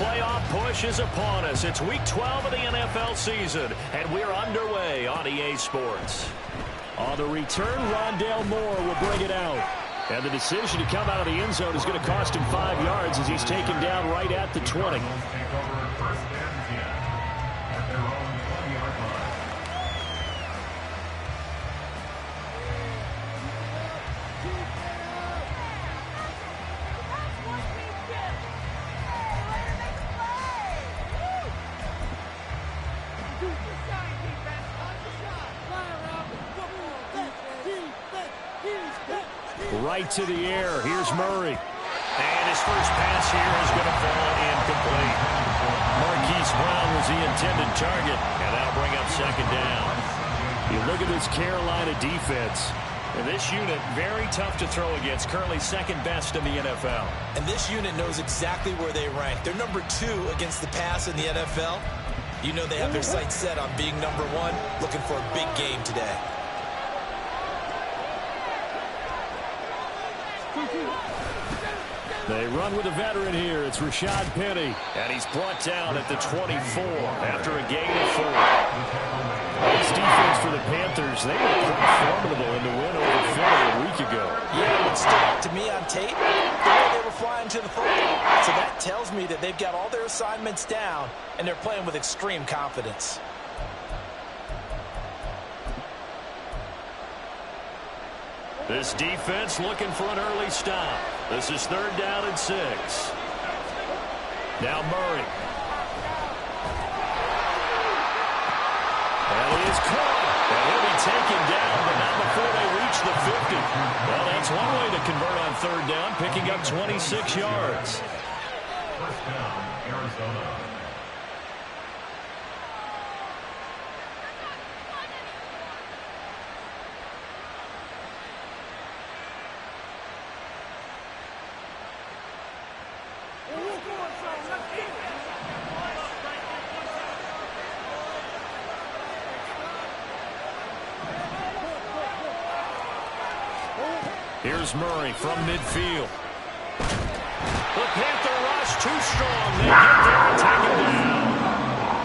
playoff push is upon us. It's Week 12 of the NFL season, and we're underway on EA Sports. On the return, Rondale Moore will bring it out. And the decision to come out of the end zone is going to cost him 5 yards as he's taken down right at the 20. Right to the air. Here's Murray. And his first pass here is going to fall incomplete. Marquise Brown was the intended target. And that'll bring up second down. You look at this Carolina defense. And this unit, very tough to throw against. Currently second best in the NFL. And this unit knows exactly where they rank. They're number 2 against the pass in the NFL. You know they have their sights set on being number 1, looking for a big game today. They run with a veteran here. It's Rashad Penny. And he's brought down at the 24 after a gain of 4. This defense for the Panthers, they were pretty formidable in the win over Philly a week ago. Yeah, what stood out to me on tape, the way they were flying to the football. So that tells me that they've got all their assignments down, and they're playing with extreme confidence. This defense looking for an early stop. This is 3rd down and 6. Now Murray. And it is caught. And he'll be taken down, but not before they reach the 50. Well, that's one way to convert on 3rd down, picking up 26 yards. First down, Arizona. Here's Murray from midfield. The Panther rush too strong. They get there and take him down.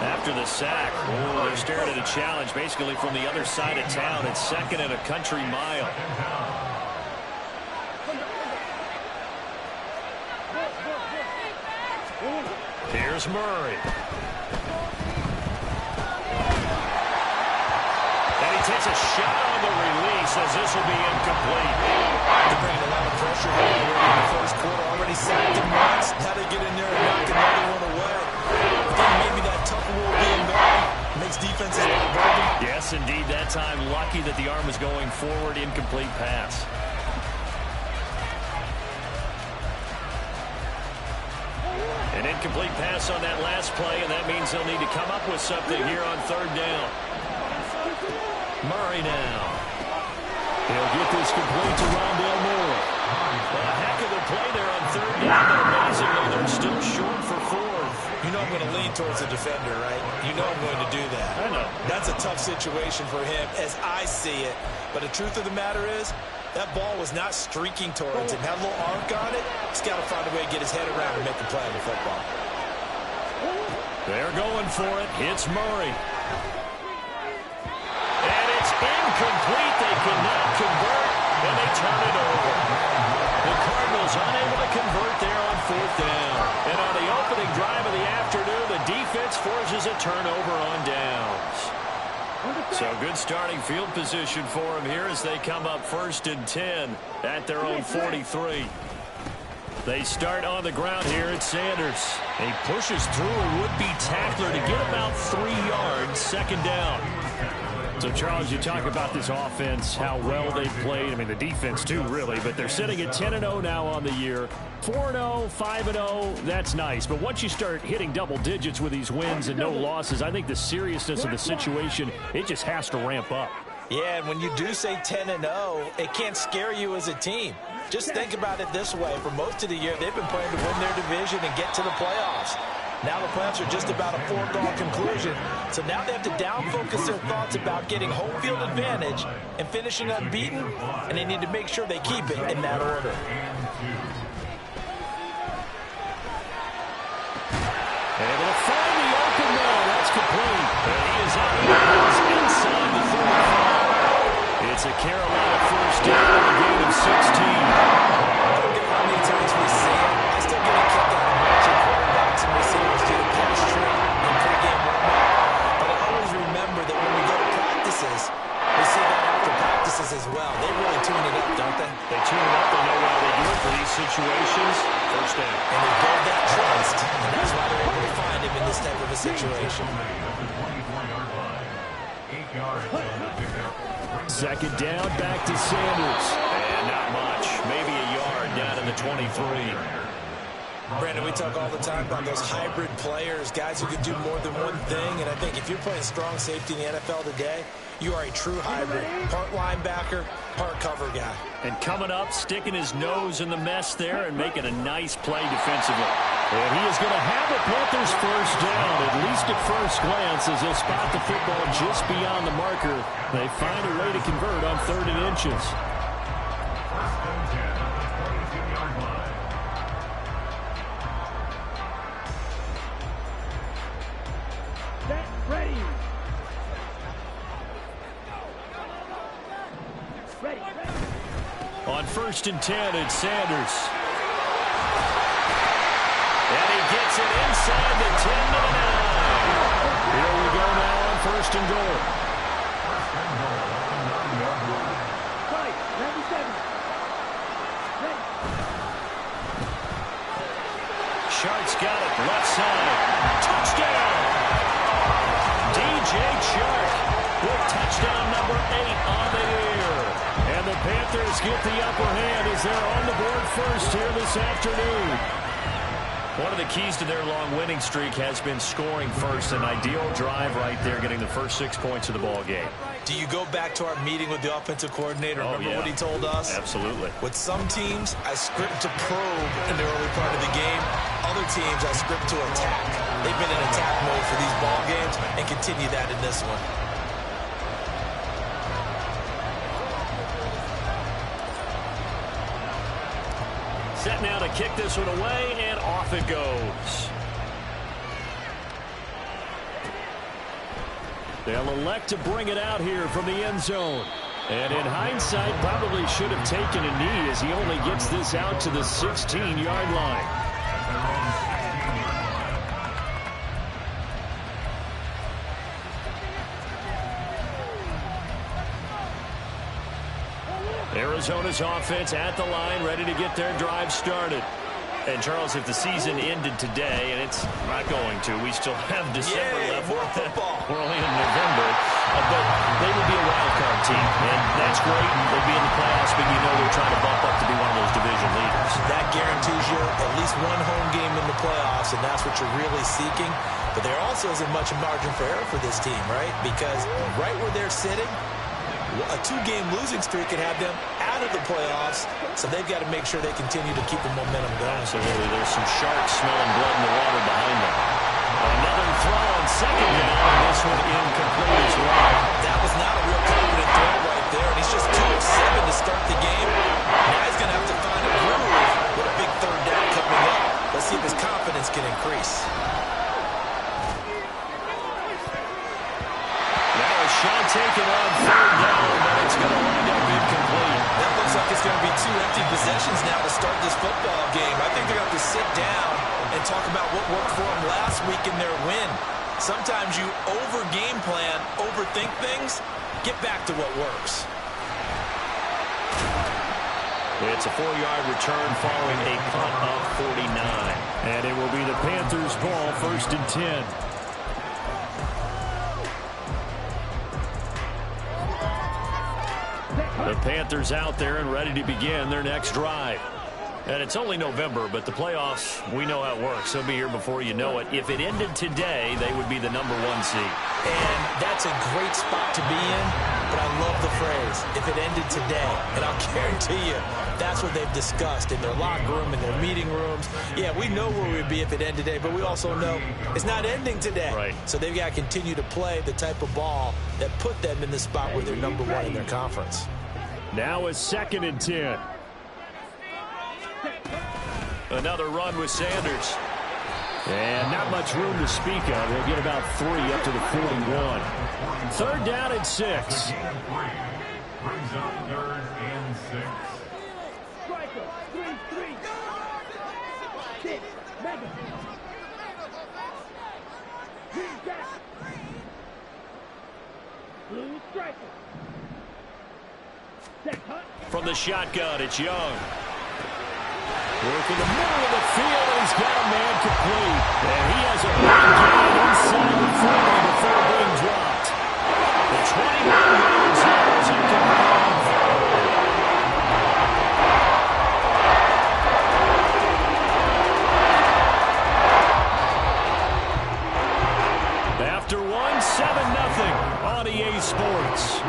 After the sack, they're staring at a challenge basically from the other side of town. It's 2nd and a country mile. Here's Murray. And he takes a shot on the release as this will be incomplete. They're bringing a lot of pressure here in the first quarter. Already sacked him once. How to get in there and knock another one away. Then maybe that tough rule being gone makes defenses a little broken. Yes, indeed. That time, lucky that the arm was going forward. Incomplete pass. An incomplete pass on that last play, and that means they'll need to come up with something here on 3rd down. Murray now. He'll get this complete to Rondale Moore. A heck of a play there on 3rd down, but amazingly, they're still short for 4th. You know I'm going to lean towards the defender, right? You know I'm going to do that. I know. That's a tough situation for him as I see it. But the truth of the matter is, that ball was not streaking towards him. Had a little arc on it. He's got to find a way to get his head around and make a play on the football. They're going for it. Hits Murray. And it's incomplete. They cannot convert, and they turn it over. The Cardinals unable to convert there on 4th down. And on the opening drive of the afternoon, the defense forces a turnover on downs. So good starting field position for them here as they come up 1st and 10 at their own 43. They start on the ground here at Sanders. He pushes through a would-be tackler to get about 3 yards, 2nd down. So, Charles, you talk about this offense, how well they played. I mean, the defense, too, really. But they're sitting at 10-0 now on the year. 4-0, 5-0, that's nice. But once you start hitting double digits with these wins and no losses, I think the seriousness of the situation, it just has to ramp up. Yeah, and when you do say 10-0, it can't scare you as a team. Just think about it this way. For most of the year, they've been playing to win their division and get to the playoffs. Now the playoffs are just about a foregone conclusion. So now they have to down-focus their thoughts about getting home field advantage and finishing unbeaten, and they need to make sure they keep it in that order. Able to find the open man. That's complete. And he is out of bounds inside the 35. It's a Carolina first down in a gain of 16. I don't care how many times we say it, I still get a kick out of watching quarterbacks and receivers do the pass tree in pregame warm-up. But I always remember that when we go to practices, we see that after practices as well. They really tune it up, don't they? They tune it up. They know why they do it for these situations. First down. And they build that trust, and that's why they're able to find him in this type of a situation. 24-yard line. 8 yards on the pickup. Second down, back to Sanders. And not much. Maybe a yard down in the 23. Brandon, we talk all the time about those hybrid players, guys who can do more than one thing, and I think if you're playing strong safety in the NFL today, you are a true hybrid. Part linebacker, part cover guy. And coming up, sticking his nose in the mess there and making a nice play defensively. And he is going to have a Panthers first down, at least at first glance, as they'll spot the football just beyond the marker. They find a way to convert on 3rd and inches. First and 10 on the 22-yard line. Ready. On 1st and 10, it's Sanders. And he gets it inside the 10 to the 9. Here we go now on 1st and goal. First and goal on the 9-yard line. Right, 97. Ready. Shark's got it, left side. Touchdown! DJ Shark with touchdown number 8 on the year. And the Panthers get the upper hand as they're on the board first here this afternoon. One of the keys to their long winning streak has been scoring first. An ideal drive right there, getting the first 6 points of the ball game. Do you go back to our meeting with the offensive coordinator? Remember what he told us? Absolutely. With some teams, I script to probe in the early part of the game. Other teams, I script to attack. They've been in attack mode for these ball games and continue that in this one. Set now to kick this one away, and off it goes. They'll elect to bring it out here from the end zone. And in hindsight, probably should have taken a knee as he only gets this out to the 16-yard line. At their own 16-yard line. Arizona's offense at the line, ready to get their drive started. And, Charles, if the season ended today, and it's not going to, we still have December left. More football. We're only in November. But they would be a wild card team, and that's great. They'll be in the playoffs, but you know they're trying to bump up to be one of those division leaders. That guarantees you at least one home game in the playoffs, and that's what you're really seeking. But there also isn't much margin for error for this team, right? Because right where they're sitting, a 2-game losing streak could have them out of the playoffs, so they've got to make sure they continue to keep the momentum going. Absolutely. There's some sharks smelling blood in the water behind them. Another throw on second down, and this one incomplete as well. That was not a real confident throw right there, and he's just 2 of 7 to start the game. Now he's going to have to find a groove with a big 3rd down coming up. Let's see if his confidence can increase. Shot taken on 3rd down, but it's going to wind up incomplete. That looks like it's going to be 2 empty possessions now to start this football game. I think they're going to have to sit down and talk about what worked for them last week in their win. Sometimes you over-game plan, overthink things. Get back to what works. It's a 4-yard return following a punt of 49. And it will be the Panthers' ball, 1st and 10. The Panthers out there and ready to begin their next drive. And it's only November, but the playoffs, we know how it works. They'll be here before you know it. If it ended today, they would be the number 1 seed. And that's a great spot to be in, but I love the phrase, if it ended today. And I'll guarantee you, that's what they've discussed in their locker room, in their meeting rooms. Yeah, we know where we'd be if it ended today, but we also know it's not ending today. Right. So they've got to continue to play the type of ball that put them in the spot where they're number 1 in their conference. Now it's 2nd and 10. Another run with Sanders. And not much room to speak of. They'll get about 3 up to the 41. 3rd down and 6. Brings up 3rd and 6. Striker, 3-3. 6, mega. Green back. Blue striker. Set hunt. From the shotgun, it's Young. Working the middle of the field, and he's got a man complete. And he has a big gain inside the 40 before being dropped. The 21 yards here is incomplete. After 1, 7-0 on EA Sports.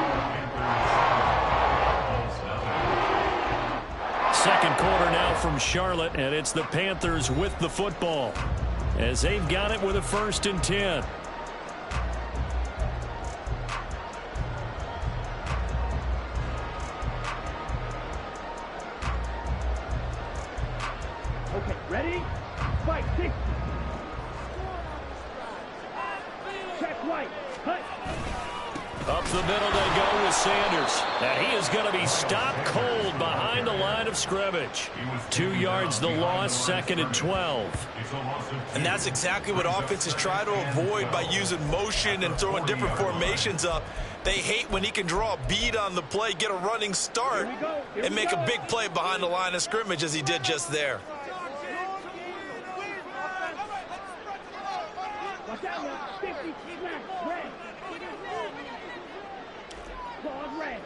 Second quarter now from Charlotte, and it's the Panthers with the football as they've got it with a 1st and 10. Okay, ready? Fight, 60. Check right. Cut. Up the middle they go with Sanders. And he is going to be stopped cold behind the line of scrimmage. 2 yards the loss, 2nd and 12. And that's exactly what offenses try to avoid by using motion and throwing different formations up. They hate when he can draw a bead on the play, get a running start, and make a big play behind the line of scrimmage as he did just there. Watch out now. 50, left, red. Ball red.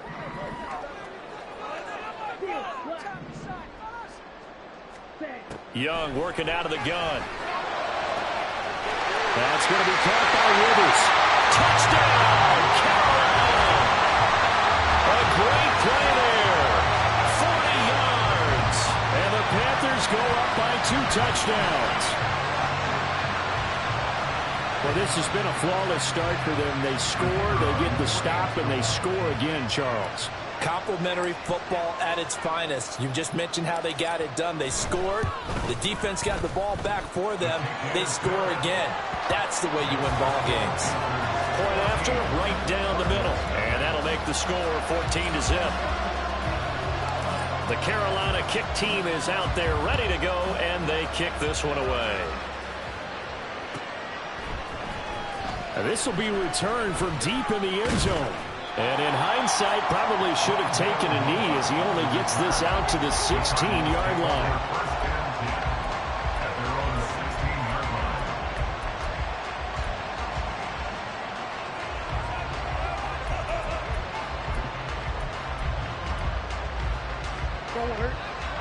Field, left. Set. Young working out of the gun. That's going to be caught by Rivers. Touchdown, Carolina! A great play there. 40 yards. And the Panthers go up by 2 touchdowns. Well, this has been a flawless start for them. They score, they get the stop, and they score again, Charles. Complimentary football at its finest. You just mentioned how they got it done. They scored. The defense got the ball back for them. They score again. That's the way you win ball games. Point after, right down the middle. And that'll make the score 14-0. The Carolina kick team is out there ready to go, and they kick this one away. And this will be returned from deep in the end zone. And in hindsight, probably should have taken a knee as he only gets this out to the 16-yard line.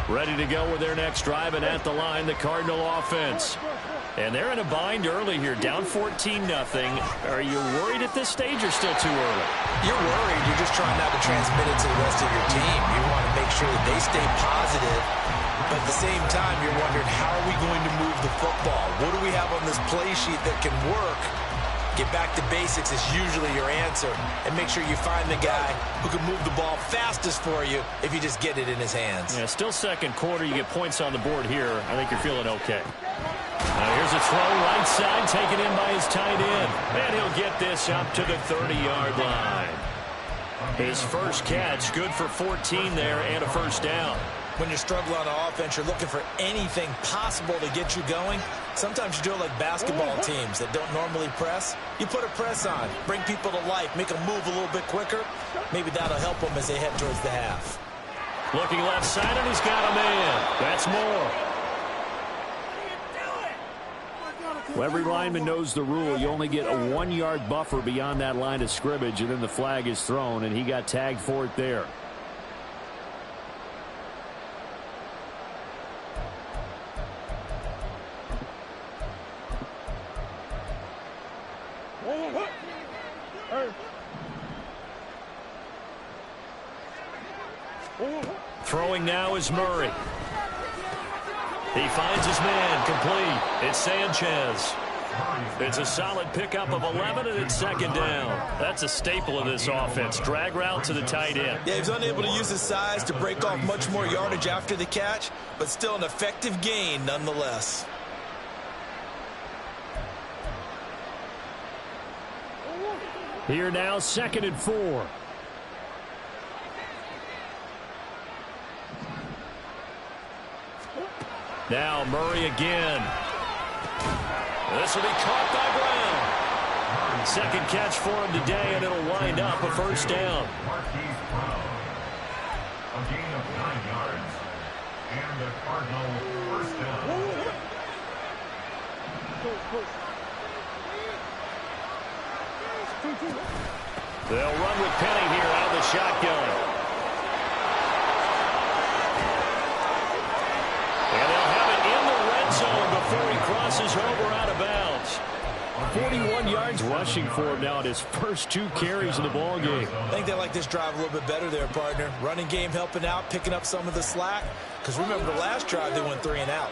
Ready to go with their next drive, and at the line, the Cardinal offense. And they're in a bind early here, down 14-0. Are you worried at this stage or still too early? You're worried. You're just trying not to transmit it to the rest of your team. You want to make sure that they stay positive. But at the same time, you're wondering, how are we going to move the football? What do we have on this play sheet that can work? Get back to basics is usually your answer. And make sure you find the guy who can move the ball fastest for you if you just get it in his hands. Yeah, still second quarter. You get points on the board here. I think you're feeling okay. Here's a throw right side, taken in by his tight end. And he'll get this up to the 30-yard line. His first catch, good for 14 there and a first down. When you're struggling on offense, you're looking for anything possible to get you going. Sometimes you do it like basketball teams that don't normally press. You put a press on, bring people to life, make them move a little bit quicker. Maybe that'll help them as they head towards the half. Looking left side, and he's got a man. That's more. Well, every lineman knows the rule. You only get a 1-yard buffer beyond that line of scrimmage, and then the flag is thrown, and he got tagged for it there. Throwing now is Murray. He finds his man, complete. It's Sanchez. It's a solid pickup of 11, and it's second down. That's a staple of this offense. Drag route to the tight end. Yeah, he's unable to use his size to break off much more yardage after the catch, but still an effective gain nonetheless. Here now, 2nd and 4. Now Murray again. This will be caught by Brown. Second catch for him today, and it'll wind up a first down. A gain of 9 yards. And the Cardinal first down. They'll run with Penny here out of the shotgun. And they'll have it in the red zone before he crosses over out of bounds. 41 yards rushing for him now at his first 2 carries in the ballgame. I think they like this drive a little bit better there, partner. Running game helping out, picking up some of the slack. Because remember, the last drive they went 3 and out.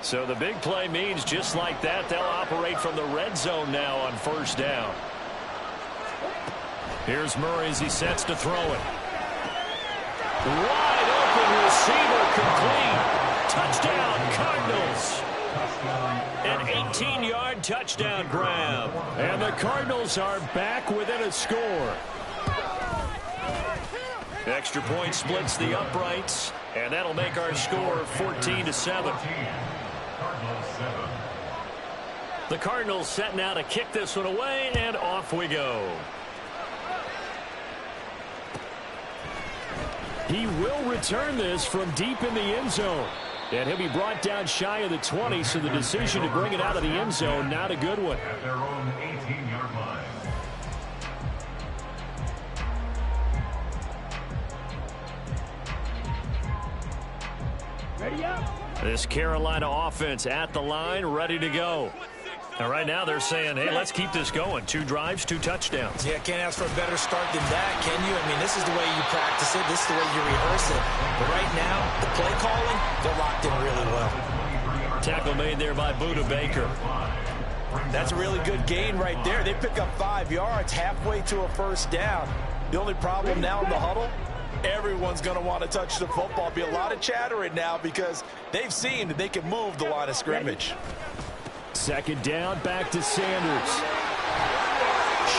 So the big play means just like that, they'll operate from the red zone now on first down. Here's Murray as he sets to throw it. Wide open receiver complete. Touchdown, Cardinals. An 18-yard touchdown grab. And the Cardinals are back within a score. Extra point splits the uprights, and that'll make our score 14-7. The Cardinals set now to kick this one away, and off we go. He will return this from deep in the end zone. And he'll be brought down shy of the 20, so the decision to bring it out of the end zone, not a good one. At their own 18-yard line. Ready up. This Carolina offense at the line, ready to go. And right now they're saying, hey, let's keep this going. 2 drives, 2 touchdowns. Yeah, can't ask for a better start than that, can you? I mean, this is the way you practice it. This is the way you rehearse it. But right now, the play calling, they're locked in really well. Tackle made there by Buda Baker. That's a really good gain right there. They pick up 5 yards halfway to a first down. The only problem now in the huddle, everyone's going to want to touch the football. Be a lot of chattering now because they've seen that they can move the line of scrimmage. Second down, back to Sanders.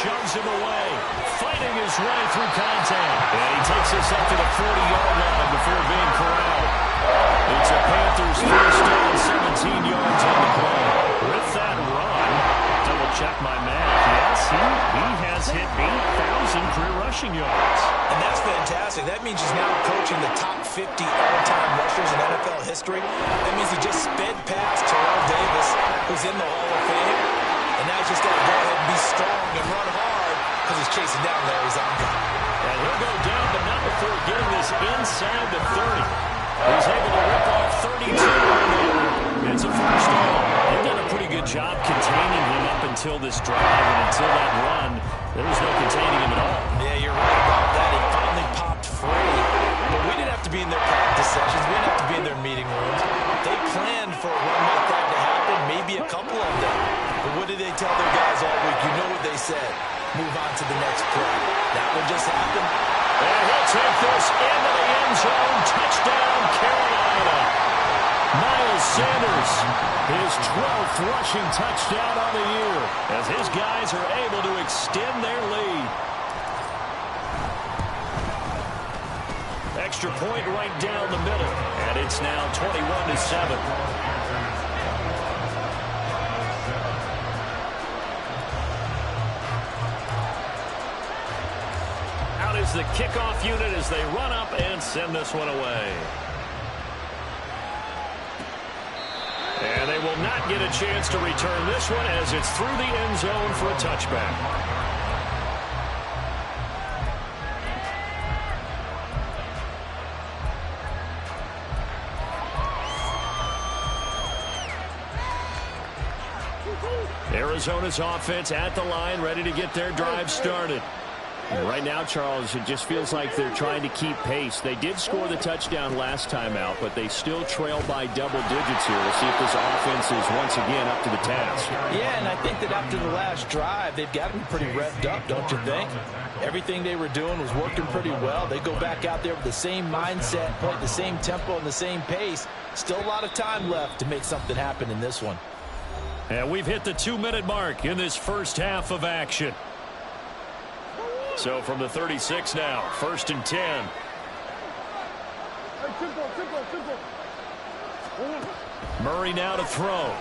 Shoves him away, fighting his way through contact. And he takes us up to the 40-yard line before being corralled. It's a Panthers first down, 17 yards on the play. With that run, double-check my math. Yes, he has hit 8,000 career rushing yards. And that's fantastic. That means he's now approaching the top 50 all-time rushers in NFL history. That means he just sped past Terrell Davis, who's in the Hall of Fame. And now he's just got to go ahead and be strong and run hard because he's chasing down Larry Zonka. And he'll go down, but not before getting this inside the 30. He's able to rip off 32 on there. It's a first down. They've done a pretty good job containing him up until this drive, and until that run, there was no containing him at all. Yeah, you're right about that. He finally popped free. But we didn't have to be in their practice sessions. We didn't have to be in their meeting rooms. They planned for a run like that to happen, maybe a couple of them. But what did they tell their guys all week? You know what they said. Move on to the next play. That one just happened. And he'll take this into the end zone. Touchdown, Carolina. Miles Sanders, his 12th rushing touchdown on the year, as his guys are able to extend their lead. Extra point right down the middle, and it's now 21-7. Out is the kickoff unit as they run up and send this one away. And they will not get a chance to return this one as it's through the end zone for a touchback. Arizona's offense at the line, ready to get their drive started. And right now, Charles, it just feels like they're trying to keep pace. They did score the touchdown last time out, but they still trail by double digits here. We'll see if this offense is once again up to the task. Yeah, and I think that after the last drive, they've got to be pretty revved up, don't you think? Everything they were doing was working pretty well. They go back out there with the same mindset, play at the same tempo and the same pace. Still a lot of time left to make something happen in this one. And we've hit the 2-minute mark in this first half of action. So from the 36 now, 1st and 10. Murray now to throw.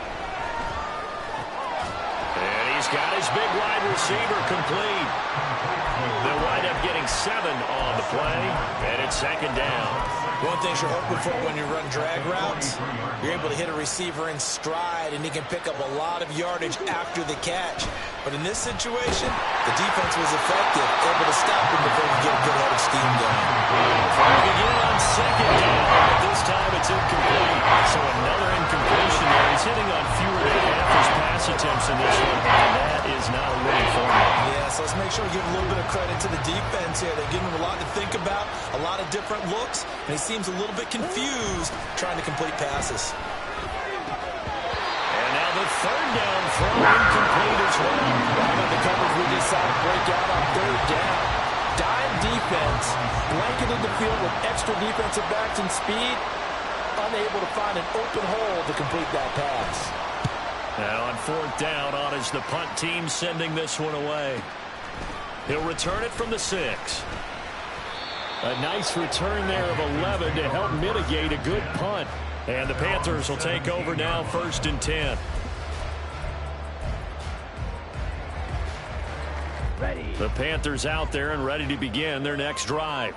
And he's got his big wide receiver complete. They'll wind up getting 7 on the play, and it's 2nd down. One thing you're hoping for when you run drag routes, you're able to hit a receiver in stride, and he can pick up a lot of yardage after the catch. But in this situation, the defense was effective, able to stop him before he get a good head of steam going. Again on 2nd down, but this time it's incomplete. So another incompletion there. He's hitting on fewer than half his pass attempts in this one, and that is not a winning formula. Yeah, so let's make sure we give a little bit of credit to the defense here. They're giving him a lot to think about, a lot of different looks, and he seems a little bit confused trying to complete passes. And now the 3rd down throw incomplete as well. Right on the coverage we just saw to break out on 3rd down. Dime defense, blanketed the field with extra defensive backs and speed, unable to find an open hole to complete that pass. Now on 4th down, on is the punt team sending this one away. He'll return it from the 6. A nice return there of 11 to help mitigate a good punt. And the Panthers will take over now, 1st and 10. Ready. The Panthers out there and ready to begin their next drive.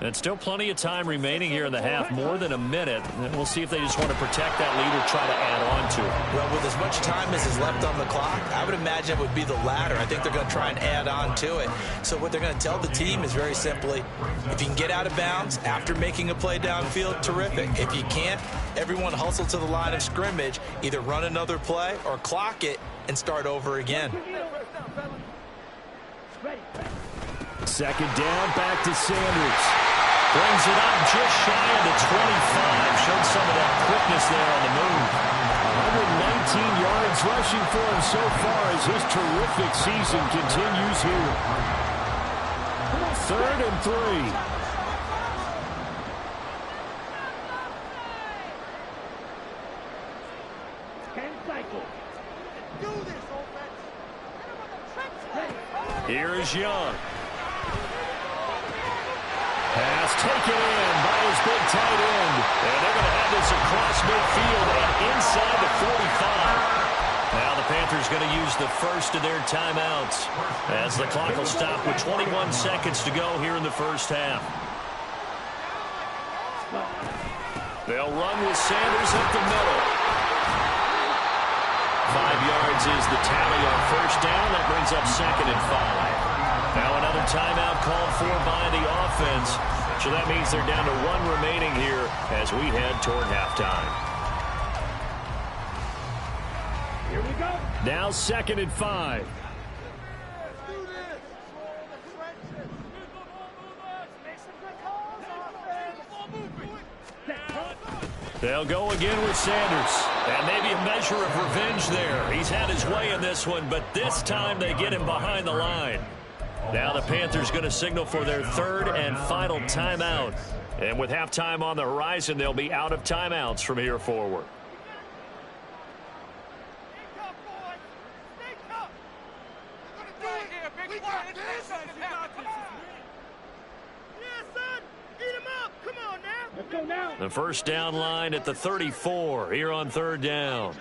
And still plenty of time remaining here in the half, more than a minute. And we'll see if they just want to protect that lead or try to add on to it. Well, with as much time as is left on the clock, I would imagine it would be the latter. I think they're going to try and add on to it. So what they're going to tell the team is very simply, if you can get out of bounds after making a play downfield, terrific. If you can't, everyone hustle to the line of scrimmage, either run another play or clock it and start over again. Ready. 2nd down, back to Sanders. Brings it up just shy of the 25. Showed some of that quickness there on the move. 119 yards rushing for him so far as his terrific season continues here. 3rd and 3. Here is Young. Pass taken in by his big tight end. And they're going to have this across midfield and inside the 45. Now the Panthers going to use the first of their timeouts as the clock will stop with 21 seconds to go here in the first half. They'll run with Sanders up the middle. 5 yards is the tally on 1st down. That brings up 2nd and 5. Now another timeout called for by the offense. So that means they're down to 1 remaining here as we head toward halftime. Here we go. Now 2nd and 5. They'll go again with Sanders. And maybe a measure of revenge there. He's had his way in this one, but this time they get him behind the line. Now the Panthers going to signal for their 3rd and final timeout. And with halftime on the horizon, they'll be out of timeouts from here forward. Let's go now. The 1st down line at the 34 here on 3rd down.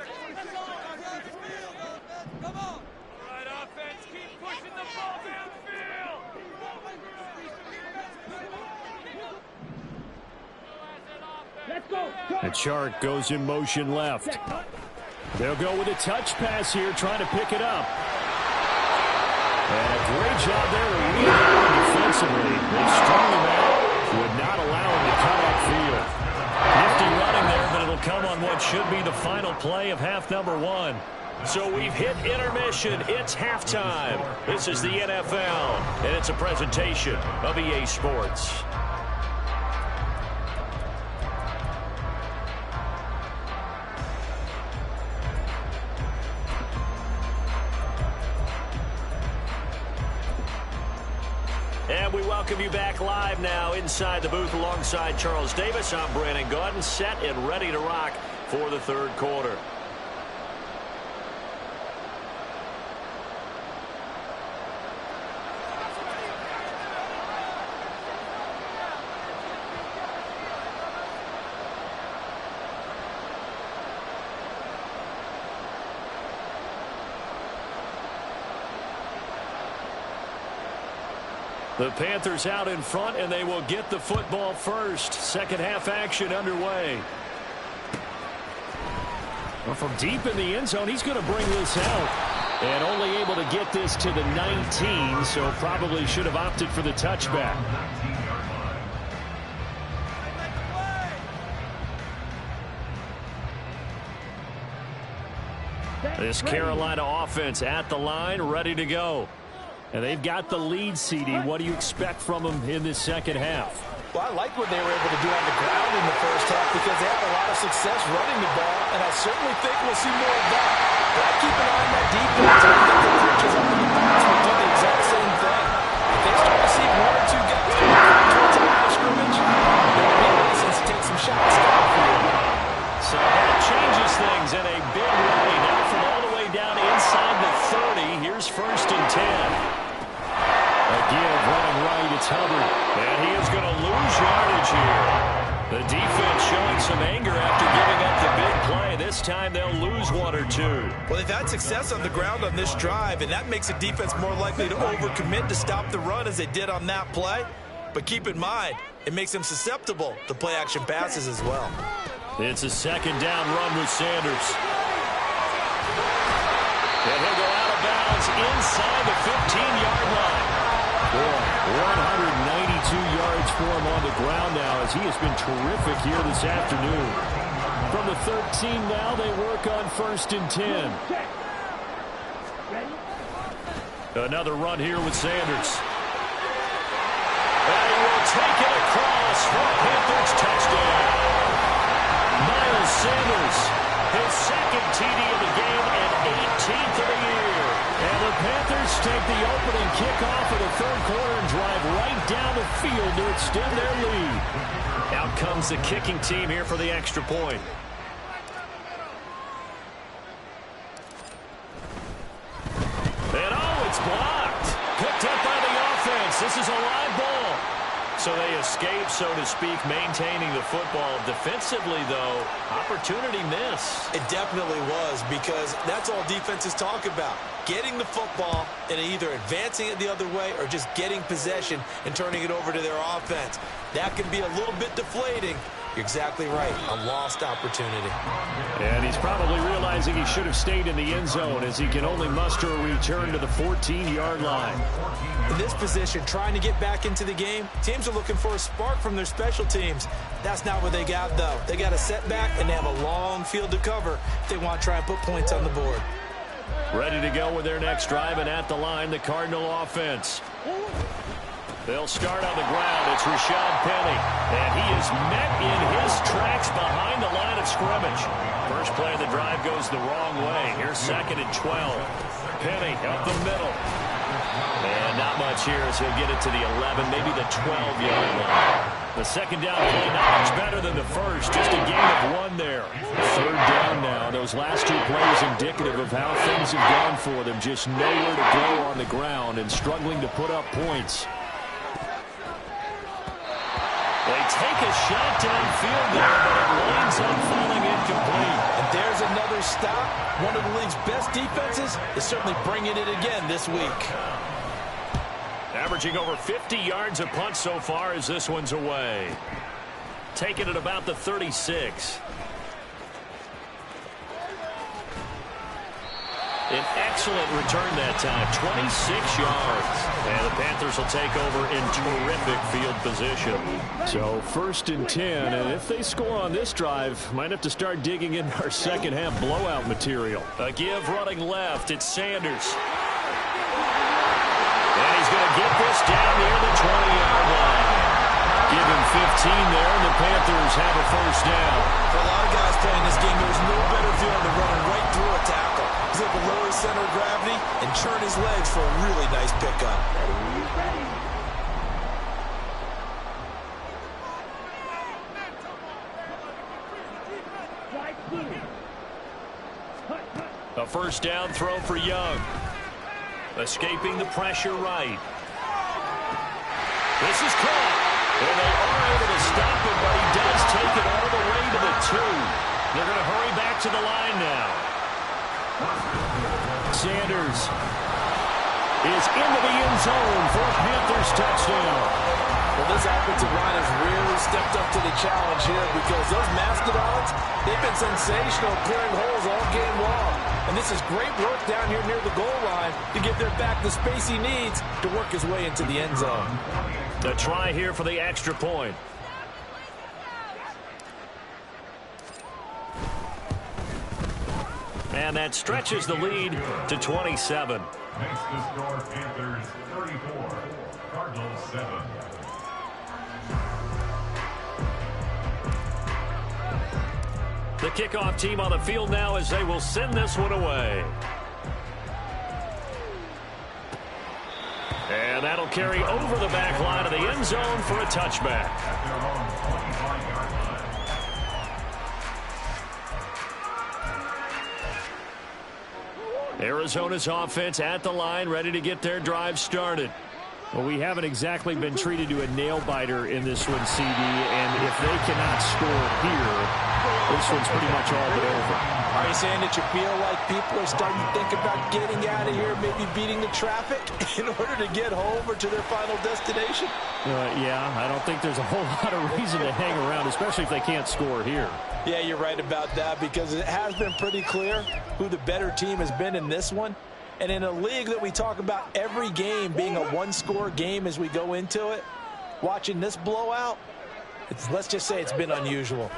Let's go. And Chark goes in motion left. They'll go with a touch pass here, trying to pick it up. And a great job there to read it defensively. They strung him out, would not allow him to cut upfield. Nifty running there, but it'll come on what should be the final play of half number 1. So we've hit intermission. It's halftime. This is the NFL, and it's a presentation of EA Sports. And we welcome you back live now inside the booth alongside Charles Davis. I'm Brandon Gaudin, set and ready to rock for the third quarter. The Panthers out in front, and they will get the football first. Second half action underway. Well, from deep in the end zone, he's going to bring this out. And only able to get this to the 19, so probably should have opted for the touchback. This Carolina offense at the line, ready to go. And they've got the lead, CD. What do you expect from them in this second half? Well, I like what they were able to do on the ground in the first half because they had a lot of success running the ball, and I certainly think we'll see more of that. But I keep an eye on that defense. I think the coaches up in the box will do the exact same thing. If they start to see one or two guys towards the line of scrimmage, there will be a license to take some shots downfield. So that changes things in a big way. Now from all the way down inside the 30, here's 1st and 10. Again, running right, it's Hubbard. And he is going to lose yardage here. The defense showing some anger after giving up the big play. This time they'll lose 1 or 2. Well, they've had success on the ground on this drive, and that makes the defense more likely to overcommit to stop the run as they did on that play. But keep in mind, it makes them susceptible to play-action passes as well. It's a second down run with Sanders. And he'll go out of bounds inside the 15-yard line. 192 yards for him on the ground now as he has been terrific here this afternoon. From the 13 now, they work on 1st and 10. Another run here with Sanders. And he will take it across for a Panthers touchdown. Miles Sanders, his second TD of the game and 18th of the year. And the Panthers take the opening kickoff of the third quarter and drive right down the field to extend their lead. Out comes the kicking team here for the extra point. And oh, it's blocked. Picked up by the offense. This is a live ball. So they escape, so to speak, maintaining the football. Defensively, though, opportunity miss. It definitely was because that's all defenses talk about. Getting the football and either advancing it the other way or just getting possession and turning it over to their offense. That can be a little bit deflating. You're exactly right. A lost opportunity. And he's probably realizing he should have stayed in the end zone as he can only muster a return to the 14-yard line. In this position, trying to get back into the game, teams are looking for a spark from their special teams. That's not what they got, though. They got a setback, and they have a long field to cover if they want to try and put points on the board. Ready to go with their next drive, and at the line, the Cardinal offense. They'll start on the ground. It's Rashad Penny. And he is met in his tracks behind the line of scrimmage. First play of the drive goes the wrong way. Here's 2nd and 12. Penny up the middle. And not much here as he'll get it to the 11, maybe the 12-yard line. The second down play not much better than the first. Just a gain of 1 there. Third down now. Those last 2 plays indicative of how things have gone for them. Just nowhere to go on the ground and struggling to put up points. They take a shot downfield there, but it winds up falling incomplete. And there's another stop. One of the league's best defenses is certainly bringing it again this week. Averaging over 50 yards a punt so far as this one's away. Taking it about the 36. An excellent return that time, 26 yards. And the Panthers will take over in terrific field position. So 1st and 10, and if they score on this drive, might have to start digging in our second half blowout material. A give running left, it's Sanders. And he's going to get this down near the 20-yard line. Give him 15 there, and the Panthers have a first down. For a lot of guys playing this game, there's no better feeling than running right through a tackle. He's able to lower his center of gravity and churn his legs for a really nice pickup. A first down throw for Young. Escaping the pressure right. This is caught. And they are able to stop him, but he does take it all the way to the 2. They're going to hurry back to the line now. Sanders is into the end zone for a Panthers touchdown. Well, this offensive line has really stepped up to the challenge here because those mastodons, they've been sensational clearing holes all game long. And this is great work down here near the goal line to give their back the space he needs to work his way into the end zone. The try here for the extra point. And that stretches the lead to 27. Makes the score Panthers 34, Cardinals 7. The kickoff team on the field now as they will send this one away. And that'll carry over the back line of the end zone for a touchback. At their own 25-yard line. Arizona's offense at the line, ready to get their drive started. Well, we haven't exactly been treated to a nail-biter in this one, CD, and if they cannot score here, this one's pretty much all but over. Are you saying that you feel like people are starting to think about getting out of here, maybe beating the traffic in order to get home or to their final destination? Yeah, I don't think there's a whole lot of reason to hang around, especially if they can't score here. Yeah, you're right about that because it has been pretty clear who the better team has been in this one. And in a league that we talk about every game being a one-score game as we go into it, watching this blowout, let's just say it's been unusual.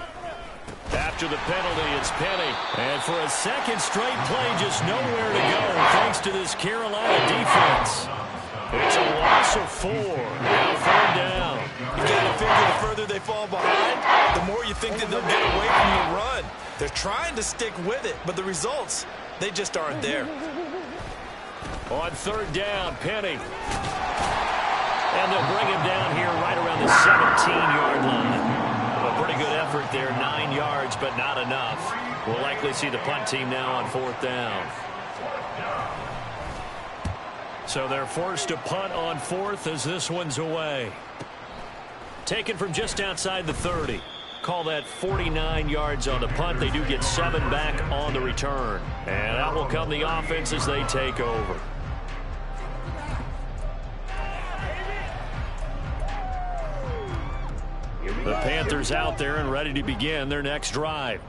After the penalty, it's Penny. And for a second straight play, just nowhere to go thanks to this Carolina defense. It's a loss of 4. Now 4th down. You got to figure the further they fall behind, the more you think that they'll get away from the run. They're trying to stick with it, but the results, they just aren't there. On 3rd down, Penny. And they'll bring him down here right around the 17-yard line. A pretty good effort there, 9 yards, but not enough. We'll likely see the punt team now on 4th down. So they're forced to punt on 4th as this one's away. Taken from just outside the 30. Call that 49 yards on the punt. They do get 7 back on the return. And out will come the offense as they take over. The Panthers out there and ready to begin their next drive.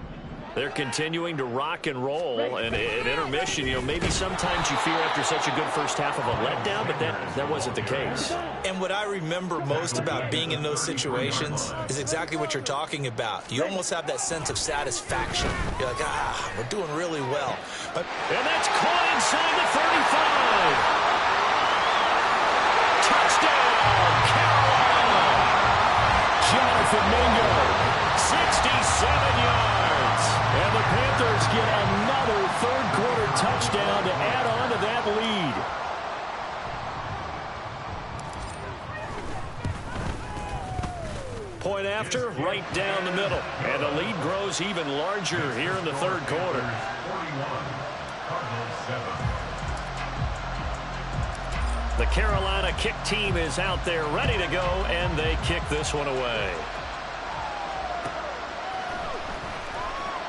They're continuing to rock and roll, and at intermission, maybe sometimes you fear after such a good first half of a letdown, but that wasn't the case. And what I remember most about being in those situations is exactly what you're talking about. You almost have that sense of satisfaction. You're like, we're doing really well. And that's caught inside the 35. Touchdown, Carolina! Jonathan Mingo, 67 yards. And the Panthers get another third-quarter touchdown to add on to that lead. Point after, right down the middle. And the lead grows even larger here in the third quarter. 41, Cardinals 7. The Carolina kick team is out there ready to go, and they kick this one away.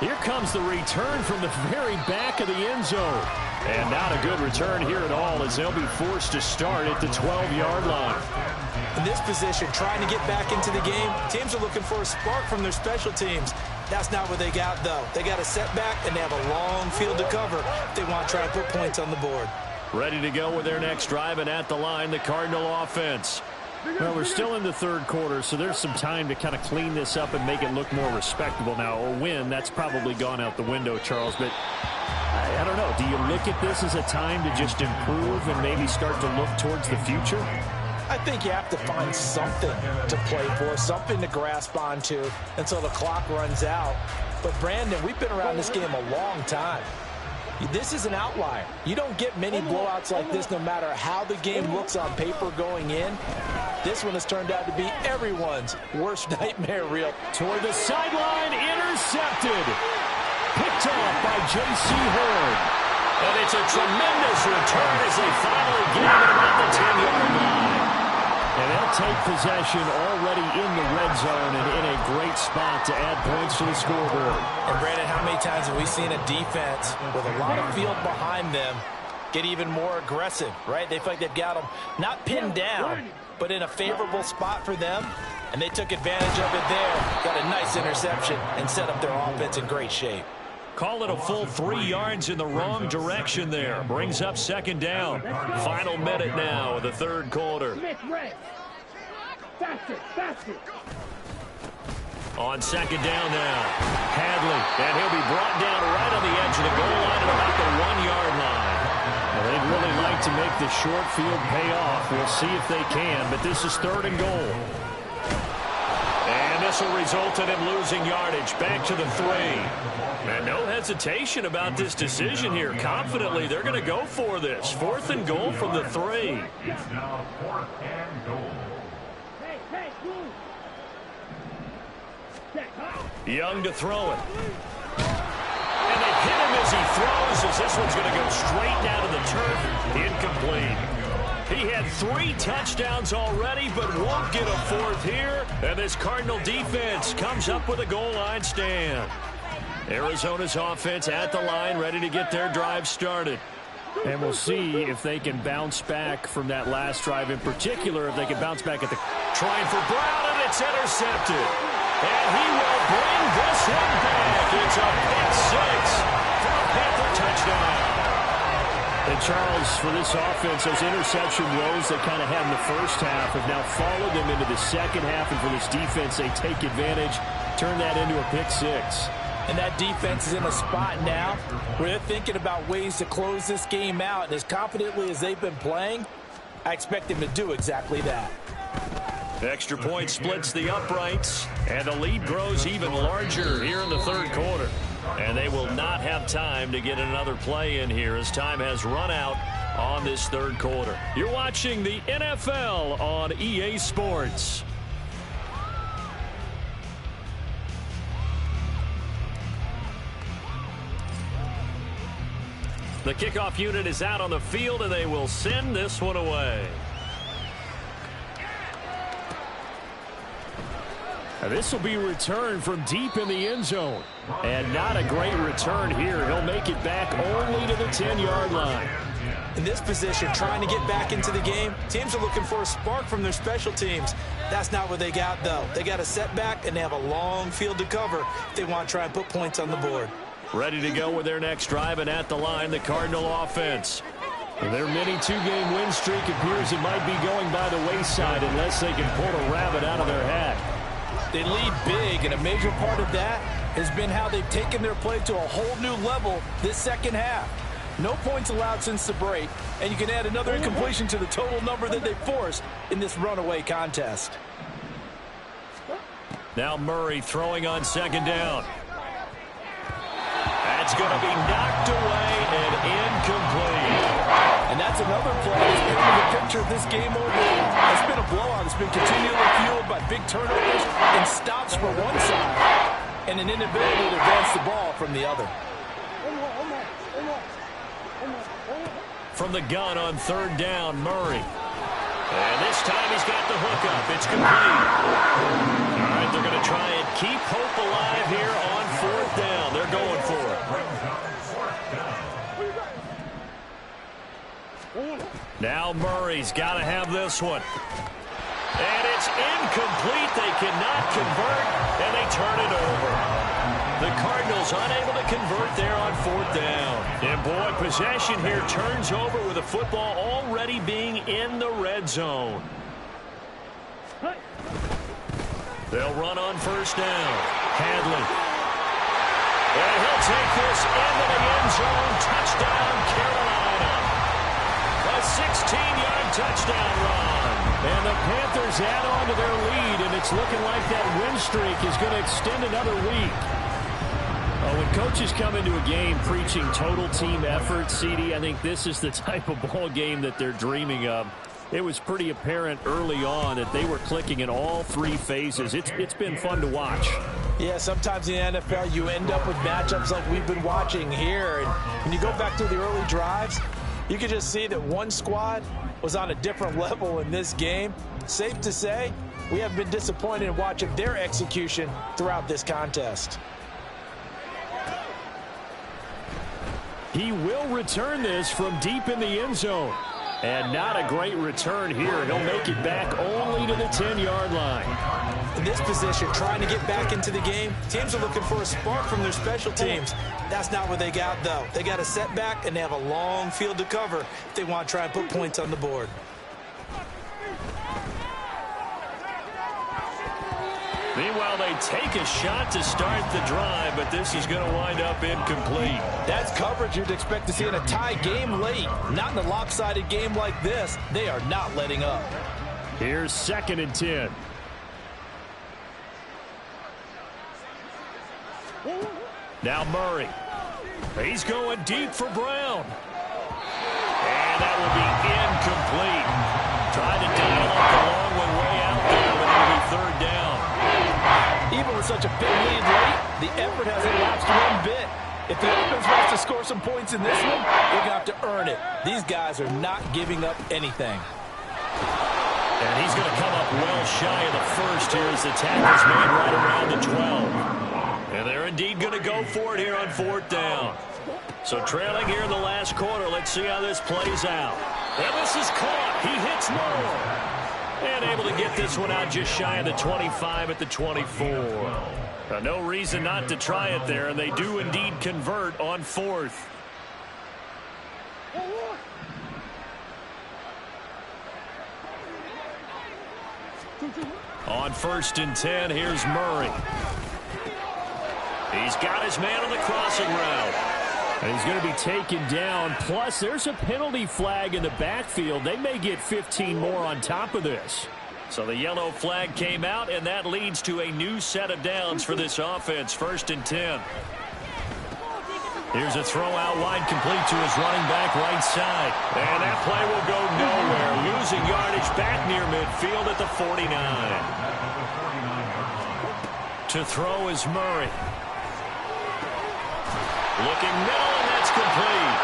Here comes the return from the very back of the end zone. And not a good return here at all as they'll be forced to start at the 12-yard line. In this position, trying to get back into the game, teams are looking for a spark from their special teams. That's not what they got, though. They got a setback, and they have a long field to cover if they want to try and put points on the board. Ready to go with their next drive, and at the line, the Cardinal offense. Well, we're still in the third quarter, so there's some time to kind of clean this up and make it look more respectable now. A win, that's probably gone out the window, Charles, but I don't know. Do you look at this as a time to just improve and maybe start to look towards the future? I think you have to find something to play for, something to grasp onto until the clock runs out. But, Brandon, we've been around this game a long time. This is an outlier. You don't get many blowouts like this no matter how the game looks on paper going in. This one has turned out to be everyone's worst nightmare reel. Toward the sideline, intercepted. Picked off by J.C. Horn. And it's a tremendous return as they finally get him at about the 10-yard line. And they'll take possession already in the red zone and in a great spot to add points to the scoreboard. And, Brandon, how many times have we seen a defense with a lot of field behind them get even more aggressive, right? They feel like they've got them not pinned down, but in a favorable spot for them, and they took advantage of it there, got a nice interception, and set up their offense in great shape. Call it a full 3 yards in the wrong direction there. Brings up second down. Final minute now of the third quarter. On second down now, Hadley, and he'll be brought down right on the edge of the goal line at about the 1-yard line. Well, they'd really like to make the short field pay off. We'll see if they can, but this is third and goal. And this will result in him losing yardage. Back to the 3. And no hesitation about this decision here. Confidently, they're going to go for this. 4th and goal from the 3. It's now 4th and goal. Young to throw it. And they hit him as he throws, as this one's going to go straight down to the turf. Incomplete. He had 3 touchdowns already, but won't get a 4th here. And this Cardinal defense comes up with a goal line stand. Arizona's offense at the line, ready to get their drive started. And we'll see if they can bounce back from that last drive, in particular, if they can bounce back at the... Trying for Brown, and it's intercepted. And he will bring this one back. It's a pick 6 for a Panther touchdown. And Charles, for this offense, those interception woes they kind of had in the first half have now followed them into the second half. And for this defense, they take advantage, turn that into a pick 6. And that defense is in a spot now where they're thinking about ways to close this game out. And as confidently as they've been playing, I expect them to do exactly that. Extra point splits the uprights, and the lead grows even larger here in the third quarter. And they will not have time to get another play in here as time has run out on this third quarter. You're watching the NFL on EA Sports. The kickoff unit is out on the field, and they will send this one away. This will be returned from deep in the end zone. And not a great return here. He'll make it back only to the 10-yard line. In this position, trying to get back into the game, teams are looking for a spark from their special teams. That's not what they got, though. They got a setback, and they have a long field to cover if they want to try and put points on the board. Ready to go with their next drive, and at the line, the Cardinal offense. Their mini 2-game win streak appears it might be going by the wayside unless they can pull a rabbit out of their hat. They lead big, and a major part of that has been how they've taken their play to a whole new level this second half. No points allowed since the break, and you can add another incompletion to the total number that they forced in this runaway contest. Now Murray throwing on second down. That's going to be knocked away and incomplete. And that's another play that's painting the picture of this game overall. It's been a blowout. It's been continually fueled by big turnovers and stops for one side and an inability to advance the ball from the other. From the gun on third down, Murray. And this time he's got the hookup. It's complete. All right, they're going to try and keep hope alive here on fourth down. They're going for it. Now Murray's got to have this one. And It's incomplete. They cannot convert, and they turn it over. The Cardinals unable to convert there on 4th down. And, boy, possession here turns over with the football already being in the red zone. They'll run on 1st down. Hadley. And he'll take this into the end zone. Touchdown, Carolina. A 16-yard touchdown run. And the Panthers add on to their lead, and it's looking like that win streak is going to extend another week. When coaches come into a game preaching total team effort, CD, I think this is the type of ball game that they're dreaming of. It was pretty apparent early on that they were clicking in all 3 phases. It's been fun to watch. Yeah, sometimes in the NFL you end up with matchups like we've been watching here. And when you go back to the early drives, you can just see that one squad was on a different level in this game. Safe to say, we have been disappointed in watching their execution throughout this contest. He will return this from deep in the end zone. And not a great return here. He'll make it back only to the 10-yard line. In this position, trying to get back into the game, teams are looking for a spark from their special teams. That's not what they got, though. They got a setback, and they have a long field to cover if they want to try and put points on the board. Meanwhile, they take a shot to start the drive, but this is going to wind up incomplete. That's coverage you'd expect to see in a tie game late. Not in a lopsided game like this. They are not letting up. Here's 2nd and 10. Now Murray. He's going deep for Brown. And that will be incomplete. Tried to dial up the long one way out there, but it'll be 3rd down. Even with such a big lead late, the effort hasn't lapsed one bit. If the offense wants to score some points in this one, they're going to have to earn it. These guys are not giving up anything. And he's going to come up well shy of the first here as the tackle's made right around the 12. And they're indeed going to go for it here on 4th down. So trailing here in the last quarter, let's see how this plays out. And this is caught. He hits Moore. And able to get this one out just shy of the 25 at the 24. No reason not to try it there, and they do indeed convert on 4th. On 1st and 10, here's Murray. He's got his man on the crossing route. And he's going to be taken down. Plus, there's a penalty flag in the backfield. They may get 15 more on top of this. So the yellow flag came out, and that leads to a new set of downs for this offense. 1st and 10. Here's a throw out wide, complete to his running back right side. And that play will go nowhere. Losing yardage back near midfield at the 49. To throw is Murray. Looking middle, and that's complete.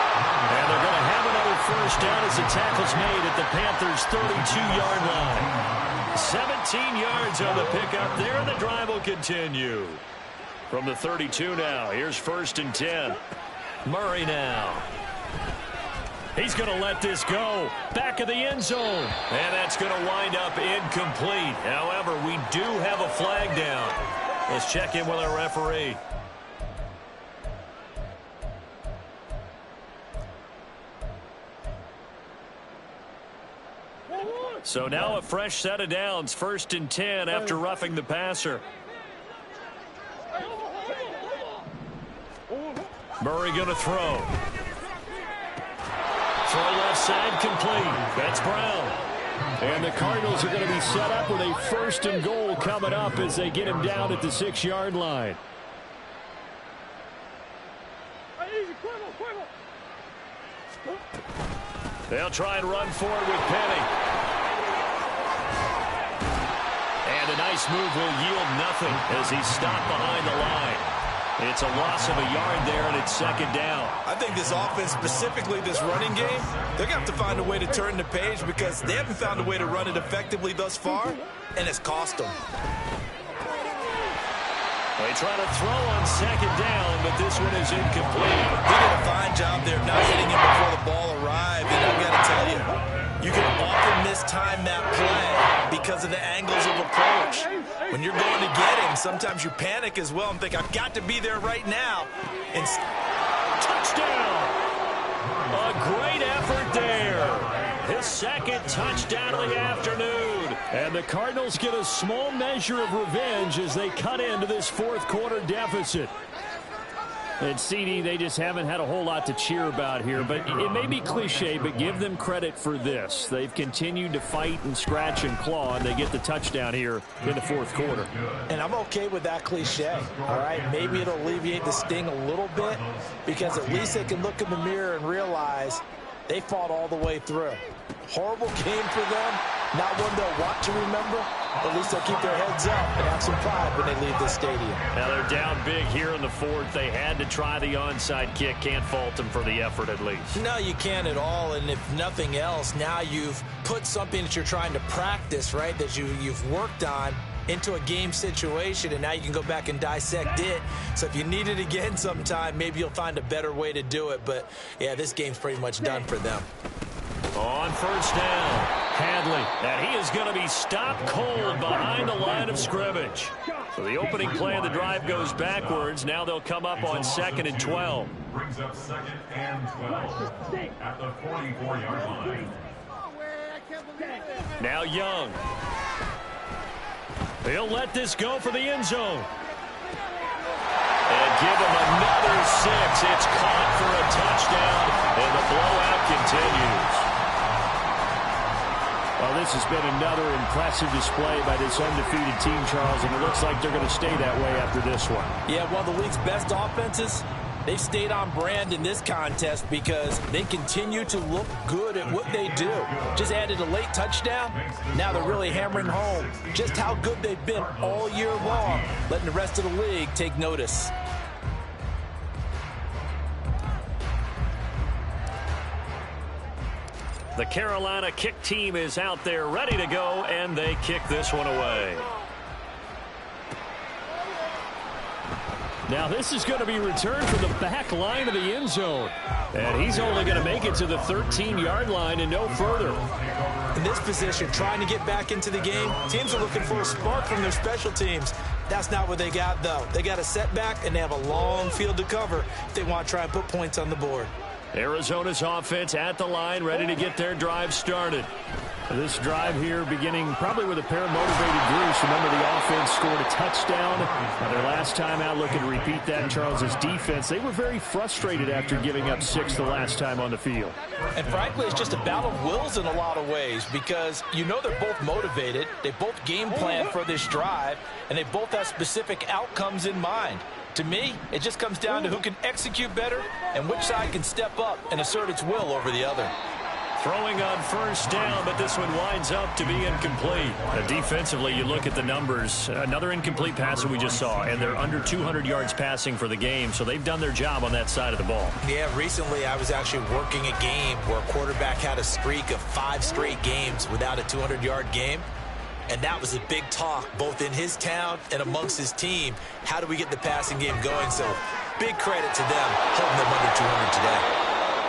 And they're going to have another 1st down as the tackle's made at the Panthers' 32-yard line. 17 yards on the pickup there, and the drive will continue. From the 32 now, here's 1st and 10. Murray now. He's going to let this go. Back of the end zone. And that's going to wind up incomplete. However, we do have a flag down. Let's check in with our referee. So now a fresh set of downs, 1st and 10 after roughing the passer. Murray going to throw. Throw left side complete. That's Brown. And the Cardinals are going to be set up with a 1st and goal coming up as they get him down at the 6-yard line. They'll try and run for it with Penny. And a nice move will yield nothing as he's stopped behind the line. It's a loss of a yard there, and it's 2nd down. I think this offense, specifically this running game, they're going to have to find a way to turn the page because they haven't found a way to run it effectively thus far, and it's cost them. They try to throw on 2nd down, but this one is incomplete. They did a fine job there not hitting him before the ball arrived, and I've got to tell you, You can often mistime that play because of the angles of approach. When you're going to get him, sometimes you panic as well and think, I've got to be there right now. And touchdown! A great effort there. His second touchdown of the afternoon. And the Cardinals get a small measure of revenge as they cut into this fourth quarter deficit. And CD, they just haven't had a whole lot to cheer about here. But it may be cliche, but give them credit for this. They've continued to fight and scratch and claw, and they get the touchdown here in the fourth quarter. And I'm okay with that cliche, all right? Maybe it'll alleviate the sting a little bit because at least they can look in the mirror and realize they fought all the way through. Horrible game for them. Not one they'll want to remember. At least they'll keep their heads up and have some pride when they leave this stadium. Now they're down big here in the fourth. They had to try the onside kick. Can't fault them for the effort at least. No, you can't at all. And if nothing else, now you've put something that you're trying to practice, right, that you've worked on into a game situation, and now you can go back and dissect it. So if you need it again sometime, maybe you'll find a better way to do it. But, yeah, this game's pretty much done for them. On first down, Hadley, and he is going to be stopped cold behind the line of scrimmage. So the opening play of the drive goes backwards. Now they'll come up on 2nd and 12. Brings up 2nd and 12 at the 44-yard line. Now Young. He'll let this go for the end zone. And give him another 6. It's caught for a touchdown, and the blowout continues. Well, this has been another impressive display by this undefeated team, Charles, and it looks like they're going to stay that way after this one. Yeah, one of the league's best offenses. They've stayed on brand in this contest because they continue to look good at what they do. Just added a late touchdown. Now they're really hammering home just how good they've been all year long, letting the rest of the league take notice. The Carolina kick team is out there ready to go, and they kick this one away. Now this is going to be returned from the back line of the end zone. And he's only going to make it to the 13-yard line and no further. In this position, trying to get back into the game, teams are looking for a spark from their special teams. That's not what they got, though. They got a setback, and they have a long field to cover if they want to try and put points on the board. Arizona's offense at the line, ready to get their drive started. This drive here beginning probably with a pair of motivated Bruce. Remember, the offense scored a touchdown. Their last time out, looking to repeat that in Charles's defense. They were very frustrated after giving up 6 the last time on the field. And frankly, it's just a battle of wills in a lot of ways because you know they're both motivated. They both game plan for this drive, and they both have specific outcomes in mind. To me, it just comes down to who can execute better and which side can step up and assert its will over the other. Throwing on first down, but this one winds up to be incomplete. Defensively, you look at the numbers. Another incomplete pass that we just saw, and they're under 200 yards passing for the game, so they've done their job on that side of the ball. Yeah, recently I was actually working a game where a quarterback had a streak of 5 straight games without a 200-yard game. And that was a big talk, both in his town and amongst his team. How do we get the passing game going? So big credit to them holding them under 200 today.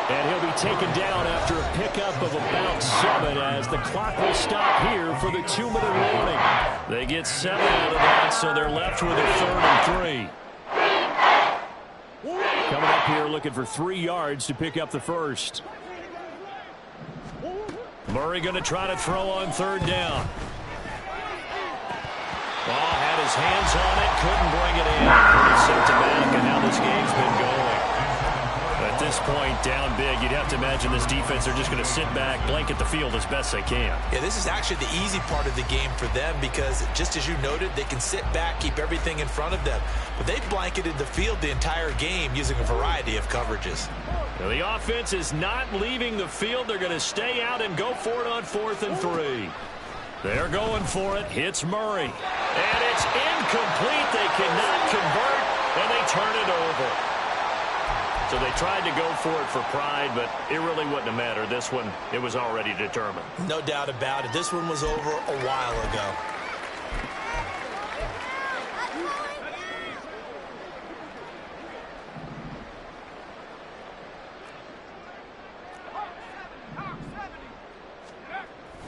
And he'll be taken down after a pickup of about 7 as the clock will stop here for the 2-minute warning. They get 7 out of that, so they're left with a 3rd and 3. Coming up here looking for 3 yards to pick up the first. Murray going to try to throw on 3rd down. Ball had his hands on it, couldn't bring it in. Pretty symptomatic of how this game's been going. At this point, down big, you'd have to imagine this defense are just going to sit back, blanket the field as best they can. Yeah, this is actually the easy part of the game for them because, just as you noted, they can sit back, keep everything in front of them. But they've blanketed the field the entire game using a variety of coverages. Now, the offense is not leaving the field. They're going to stay out and go for it on 4th and 3. They're going for it. Hits Murray. And it's incomplete. They cannot convert, and they turn it over. So they tried to go for it for pride, but it really wouldn't have mattered. This one, it was already determined. No doubt about it. This one was over a while ago.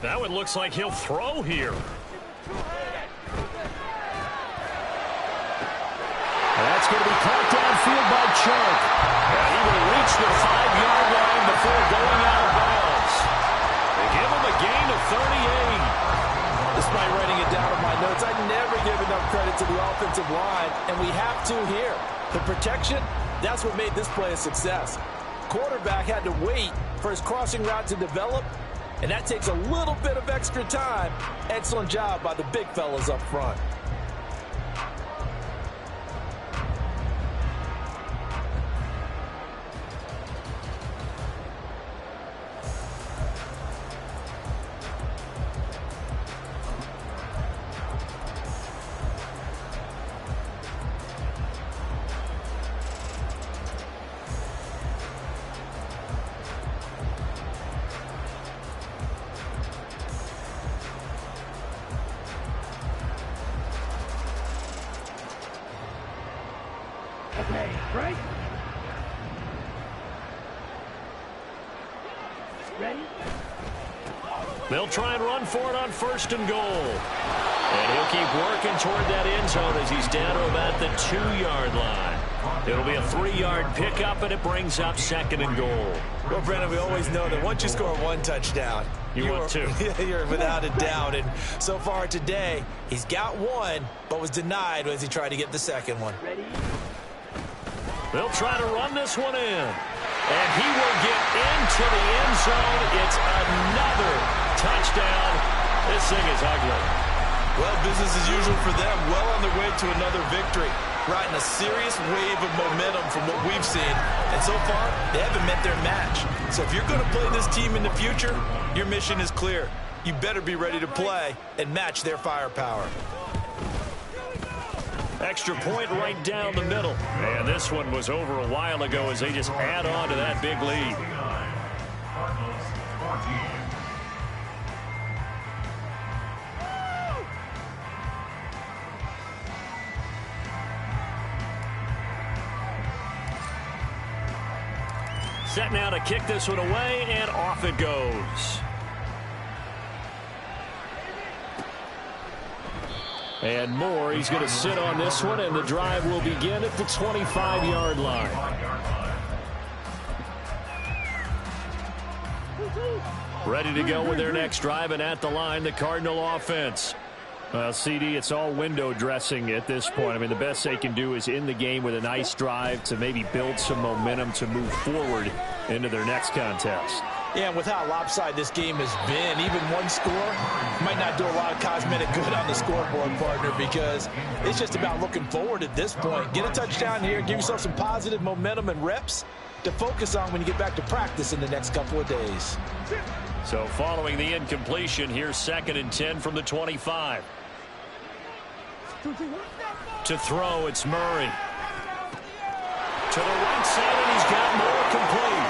That one looks like he'll throw here. That's going to be caught downfield by Chubb. And he will reach the 5-yard line before going out of bounds. They give him a gain of 38. Despite writing it down in my notes, I never give enough credit to the offensive line, and we have to here. The protection, that's what made this play a success. Quarterback had to wait for his crossing route to develop, and that takes a little bit of extra time. Excellent job by the big fellas up front. Okay, right? Ready? They'll try and run for it on 1st and goal. And he'll keep working toward that end zone as he's down to about the 2-yard line. It'll be a 3-yard pickup, and it brings up 2nd and goal. Well, Brandon, we always know that once you score one touchdown, want two. You're without a doubt. And so far today, he's got one, but was denied as he tried to get the second one. Ready? They'll try to run this one in. And he will get into the end zone. It's another touchdown. This thing is ugly. Well, business as usual for them. Well on their way to another victory. Riding a serious wave of momentum from what we've seen. And so far, they haven't met their match. So if you're going to play this team in the future, your mission is clear. You better be ready to play and match their firepower. Extra point right down the middle. And this one was over a while ago as they just add on to that big lead. Cardinals 14. Set now to kick this one away, and off it goes. And Moore, he's going to sit on this one, and the drive will begin at the 25-yard line. Ready to go with their next drive, and at the line, the Cardinal offense. Well, CD, it's all window dressing at this point. I mean, the best they can do is in the game with a nice drive to maybe build some momentum to move forward into their next contest. Yeah, and with how lopsided this game has been, even one score might not do a lot of cosmetic good on the scoreboard, partner, because it's just about looking forward at this point. Get a touchdown here, give yourself some positive momentum and reps to focus on when you get back to practice in the next couple of days. So following the incompletion, here's 2nd and 10 from the 25. To throw, it's Murray. To the right side, and he's got more complete.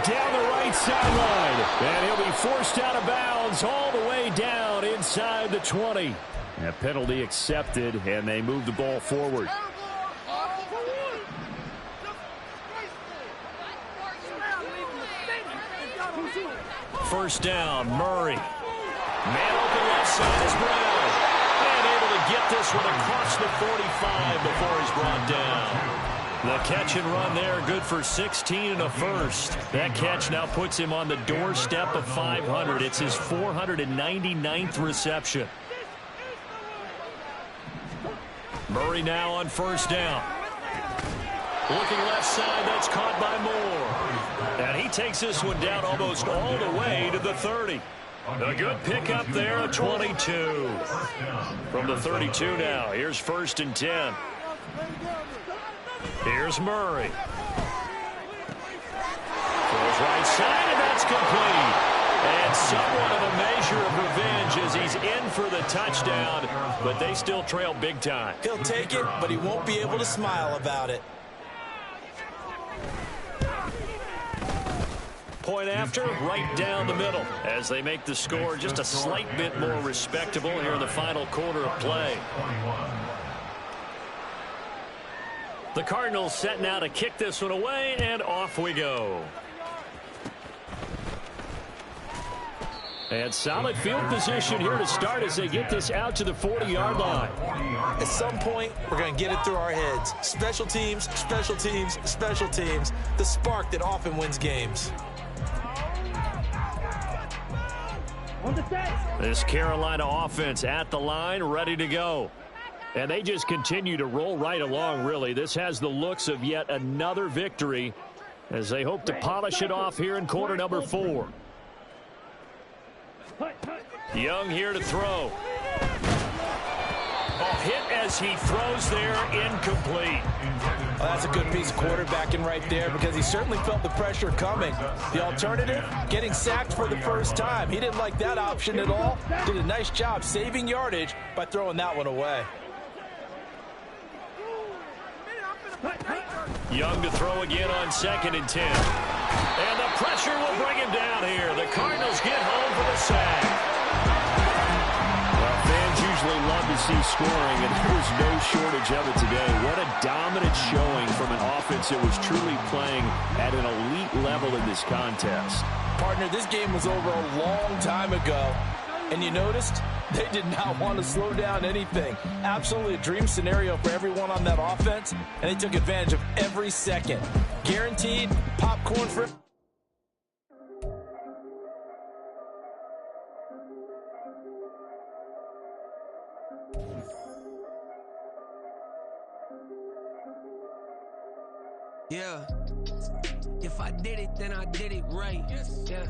Down the right sideline. And he'll be forced out of bounds all the way down inside the 20. A penalty accepted, and they move the ball forward. First down, Murray. Man open left side is Brown. And able to get this one across the 45 before he's brought down. The catch and run there, good for 16 and a first. That catch now puts him on the doorstep of 500. It's his 499th reception. Murray now on first down. Looking left side, that's caught by Moore. And he takes this one down almost all the way to the 30. A good pickup there, a 22. From the 32 now, here's 1st and 10. Here's Murray. Throws right side, and that's complete. And somewhat of a measure of revenge as he's in for the touchdown, but they still trail big time. He'll take it, but he won't be able to smile about it. Point after, right down the middle, as they make the score just a slight bit more respectable here in the final quarter of play. The Cardinals set now to kick this one away, and off we go. And solid field position here to start as they get this out to the 40-yard line. At some point, we're going to get it through our heads. Special teams, special teams, special teams. The spark that often wins games. This Carolina offense at the line, ready to go. And they just continue to roll right along, really. This has the looks of yet another victory as they hope to polish it off here in quarter number 4. Young here to throw. Hit as he throws there, incomplete. Well, that's a good piece of quarterbacking right there because he certainly felt the pressure coming. The alternative, getting sacked for the first time. He didn't like that option at all. Did a nice job saving yardage by throwing that one away. Young to throw again on 2nd and 10. And the pressure will bring him down here. The Cardinals get home for the sack. Well, fans usually love to see scoring, and there was no shortage of it today. What a dominant showing from an offense that was truly playing at an elite level in this contest. Partner, this game was over a long time ago. And you noticed they did not want to slow down anything. Absolutely a dream scenario for everyone on that offense, and they took advantage of every second. Guaranteed popcorn for... Yeah. If I did it, then I did it right. Yeah.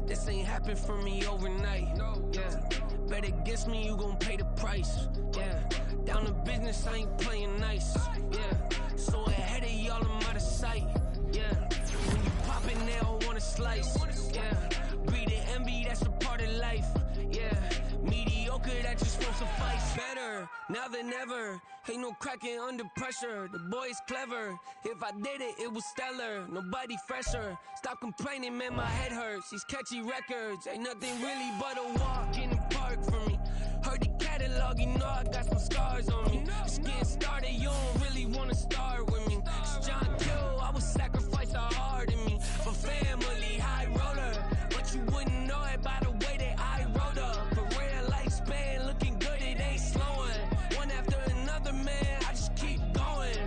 This ain't happened for me overnight. Yeah. Bet against me, you gon' pay the price. Yeah. Down to business, I ain't playing nice. Yeah. So ahead of y'all, I'm out of sight. Yeah. When you poppin', they don't wanna slice. Yeah. Greed and envy, that's a part of life. Yeah. Mediocre, that just won't suffice. Better now than ever. Ain't no cracking under pressure. The boy's clever. If I did it, it was stellar. Nobody fresher. Stop complaining, man, my head hurts. These catchy records ain't nothing really but a walk in the park for me. Heard the catalog, you know I got some scars on me. Just getting started, you don't really wanna start with me. It's John Kill, I would sacrifice a heart in me. For family, high roller. But you wouldn't know it by the way that I wrote up. Career lifespan looking good, it ain't slowing. One after another, man, I just keep going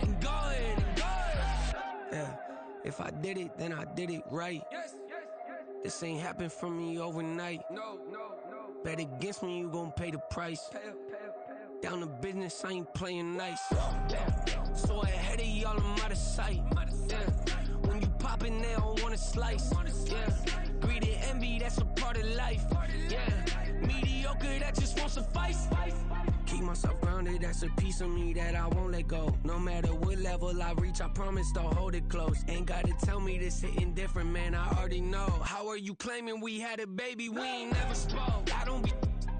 and going and going. Yeah, if I did it, then I did it right. This ain't happened for me overnight. No. Bet against me, you gon' pay the price. Down to business, I ain't playing nice. Yeah. So ahead of y'all, I'm out of sight. Yeah. When you poppin', they don't wanna slice. Yeah. Greed and envy, that's a part of life. Yeah. Mediocre, that just won't suffice. Keep myself grounded, that's a piece of me that I won't let go. No matter what level I reach, I promise to hold it close. Ain't gotta tell me this hitting different, man, I already know. How are you claiming we had a baby, we ain't never spoke? I don't be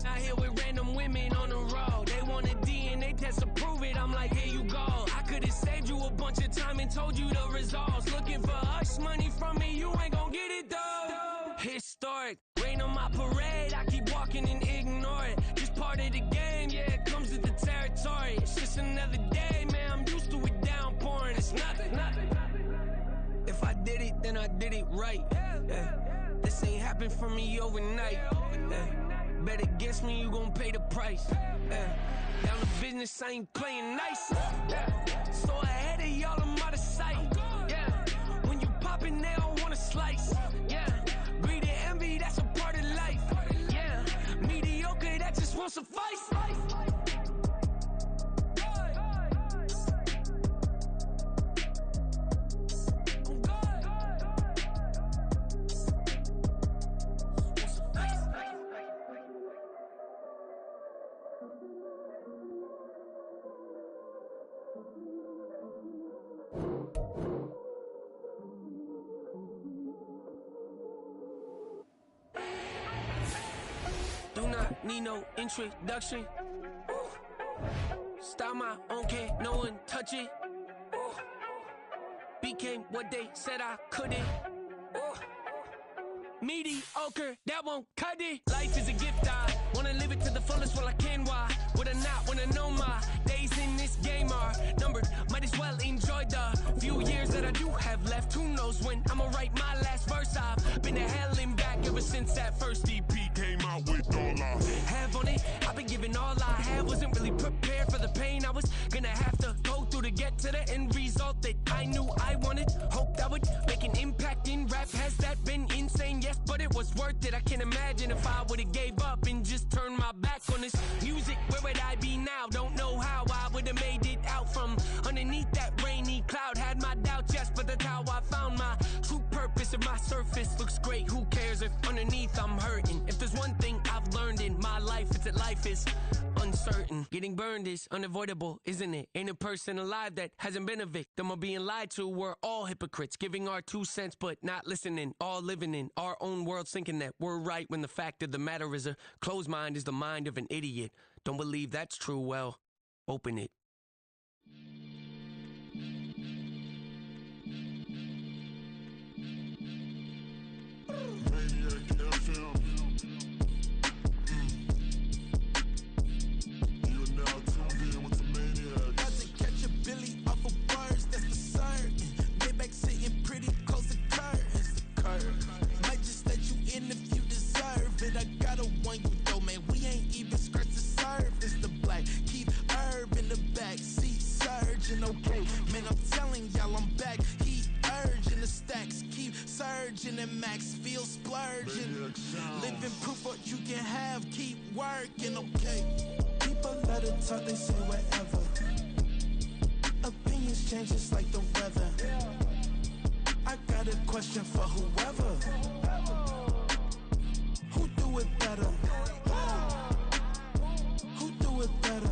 out here with random women on the road. They want a DNA test to prove it, I'm like, here you go. I could've saved you a bunch of time and told you the results. Looking for hush money from me, you ain't gon' get it though. Historic, rain on my parade, I keep walking and ignore it. Just part of the game, yeah, it comes with the territory. It's just another day, man, I'm used to it downpouring. It's nothing. If I did it, then I did it right. Yeah. This ain't happened for me overnight. Yeah. Bet against me, you gon' pay the price. Yeah. Down to business, I ain't playing nice. Yeah. So ahead of y'all, I'm out of sight. Yeah. When you poppin', they don't wanna slice. Yeah. Greed and envy, that's a part of life. Yeah. Mediocre, that just won't suffice. Do not need no introduction. Style my own, can't no one touch it. Became what they said I couldn't. Mediocre, that won't cut it. Life is a gift, I wanna live it to the fullest while I can. Why would I not wanna know my days in this game are numbered? Might as well enjoy the few years that I do have left. Who knows when I'ma write my last verse? I've been to hell and back ever since since that first EP came out with all I have on it. I've been giving all I have, wasn't really prepared for the pain I was gonna have to go through to get to the end result that I knew I wanted. Hope that would make an impact in rap. Has that been insane? Yes, but it was worth it. I can't imagine if I would've gave up and just turned my back on this music. Where would I be now? Don't know how I would've made it out from underneath that rainy cloud. Had my doubts, yes, but that's how I found my true purpose. If my surface looks great, who cares if underneath I'm hurting? If there's one thing I've learned in my life, it's that life is uncertain. Getting burned is unavoidable, isn't it? Ain't a person alive that hasn't been a victim of being lied to. We're all hypocrites, giving our 2 cents but not listening. All living in our own world, thinking that we're right when the fact of the matter is a closed mind is the mind of an idiot. Don't believe that's true? Well, open it. Okay, man, I'm telling y'all I'm back. Heat urging the stacks, keep surging and max feel splurging. Living proof what you can have, keep working, okay. People let it talk, they say whatever. Opinions change just like the weather. I got a question for whoever. Who do it better? Who do it better?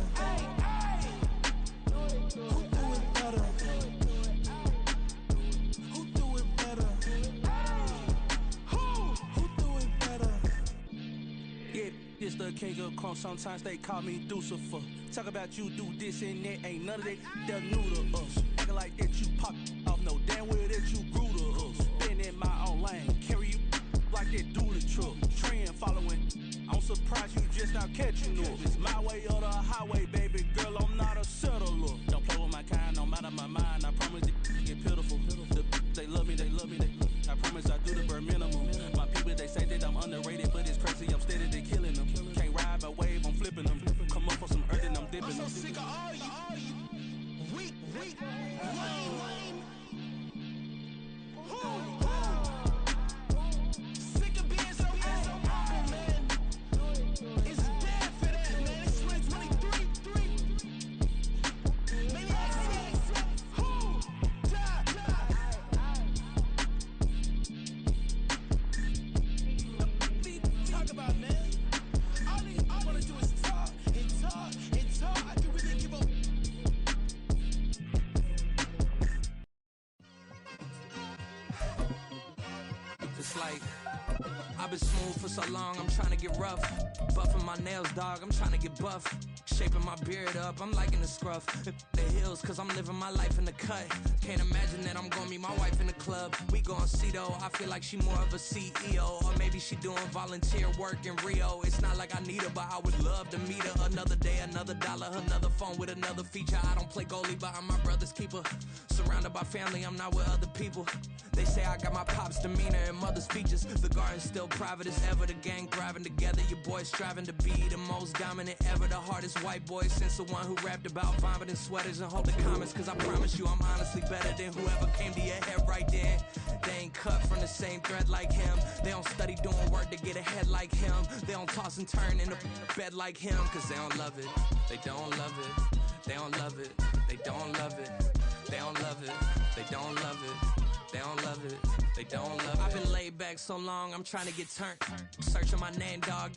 It's the king of crunk, sometimes they call me Lucifer. Talk about you do this and that, ain't none of that, they're new to us. Acting like that you pop off, no damn well that you grew to us. Been in my own lane, carry you like that do the truck. Trend following, I'm surprised you just not catching up. It's my way or the highway, baby girl, I'm not a settler. Don't play with my kind, no matter my mind, I promise they get pitiful. They love me, they love me, I promise I do the bare minimum. My people, they say that I'm underrated, but it's crazy, I'm steady, they killing them. Can't ride my wave, I'm flipping them. Come up for some earth and I'm dipping them. I'm so sick of all you. Weak, lame. Sick of being so humble, man. It's dead for that, man. It's 2023. Maniacs, talk about, man. All I wanna do is talk and talk and talk. I can really give up. It's like I've been smooth for so long, I'm trying to get rough. Buffing my nails, dog, I'm trying to get buff. Shaping my beard up, I'm liking the scruff. The hills, cause I'm living my life in the cut. Can't imagine that I'm gonna meet my wife in the club. We gon' see though, I feel like she more of a CEO. Or maybe she doing volunteer work in Rio. It's not like I need her, but I would love to meet her. Another day, another dollar, another phone with another feature. I don't play goalie, but I'm my brother's keeper. Surrounded by family, I'm not with other people. They say I got my pop's demeanor and mother's features. The garden's still private as ever, the gang thriving together. Your boys striving to be the most dominant ever. The hardest white boy since the one who rapped about vomiting sweaters and holding comments. Cause I promise you I'm honestly better than whoever came to your head right then. They ain't cut from the same thread like him. They don't study doing work to get ahead like him. They don't toss and turn in the bed like him. Cause they don't love it, they don't love it. They don't love it, they don't love it. They don't love it, they don't love it. They don't love it, they don't love it. I've been laid back so long, I'm trying to get turned. Searching my name, dog.